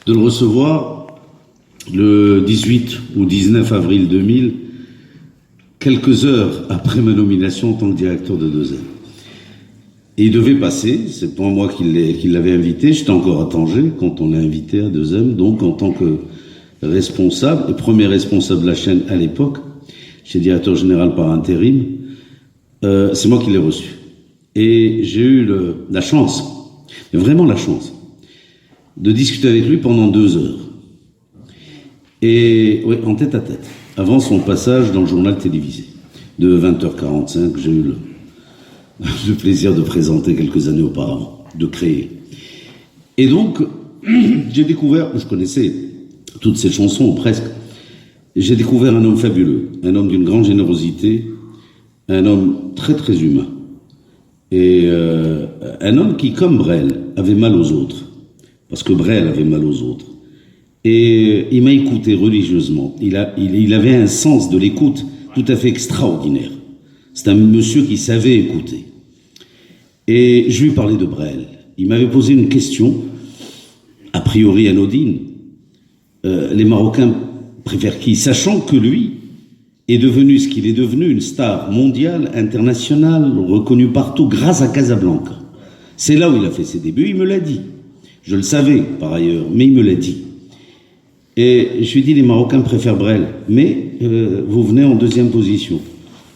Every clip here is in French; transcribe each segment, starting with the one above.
de le recevoir le 18 ou 19 avril 2000, quelques heures après ma nomination en tant que directeur de 2M. Et il devait passer, c'est pas moi qui l'avais invité, j'étais encore à Tanger quand on l'a invité à 2M, donc en tant que responsable, et premier responsable de la chaîne à l'époque, j'étais directeur général par intérim, c'est moi qui l'ai reçu. Et j'ai eu la chance, mais vraiment la chance, de discuter avec lui pendant 2 heures. Et oui, en tête à tête, avant son passage dans le journal télévisé, de 20h45, j'ai eu le plaisir de présenter quelques années auparavant, de créer. Et donc, j'ai découvert, je connaissais toutes ces chansons, presque, j'ai découvert un homme fabuleux, un homme d'une grande générosité, un homme très très humain, et un homme qui, comme Brel, avait mal aux autres, parce que Brel avait mal aux autres. Et il m'a écouté religieusement. Il avait un sens de l'écoute tout à fait extraordinaire. C'est un monsieur qui savait écouter. Et je lui parlais de Brel. Il m'avait posé une question, a priori anodine. Les Marocains préfèrent qui? Sachant que lui est devenu ce qu'il est devenu, une star mondiale, internationale, reconnue partout grâce à Casablanca. C'est là où il a fait ses débuts, il me l'a dit. Je le savais par ailleurs, mais il me l'a dit. Et je lui ai dit, les Marocains préfèrent Brel, mais vous venez en 2e position.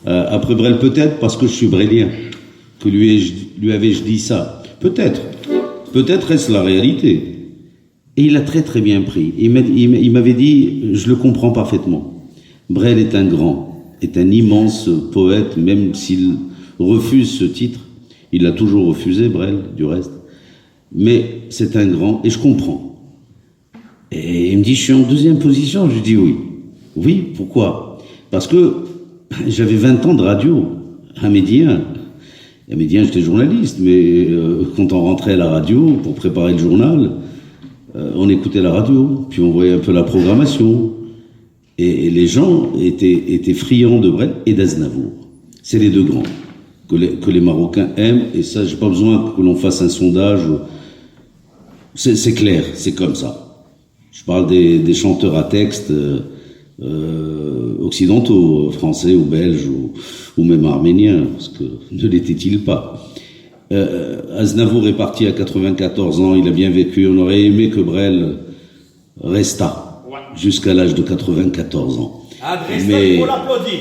Après Brel, peut-être parce que je suis brélien, que lui avais-je dit ça. Peut-être est-ce la réalité. Et il a très très bien pris. Il m'avait dit, je le comprends parfaitement. Brel est un grand, est un immense poète, même s'il refuse ce titre. Il l'a toujours refusé, Brel, du reste. Mais c'est un grand, et je comprends. Et il me dit, je suis en 2e position. Je lui dis oui. Oui, pourquoi? Parce que j'avais 20 ans de radio, à Médien. À Médien, j'étais journaliste, mais quand on rentrait à la radio pour préparer le journal, on écoutait la radio, puis on voyait un peu la programmation. Et les gens étaient friands de Brel et d'Aznavour. C'est les 2 grands que les Marocains aiment, et ça, j'ai pas besoin que l'on fasse un sondage. C'est clair, c'est comme ça. Je parle des chanteurs à texte occidentaux, français ou belges ou même arméniens, parce que ne l'était-il pas. Aznavour est parti à 94 ans, il a bien vécu, on aurait aimé que Brel restât jusqu'à l'âge de 94 ans. Mais... pour l'applaudir.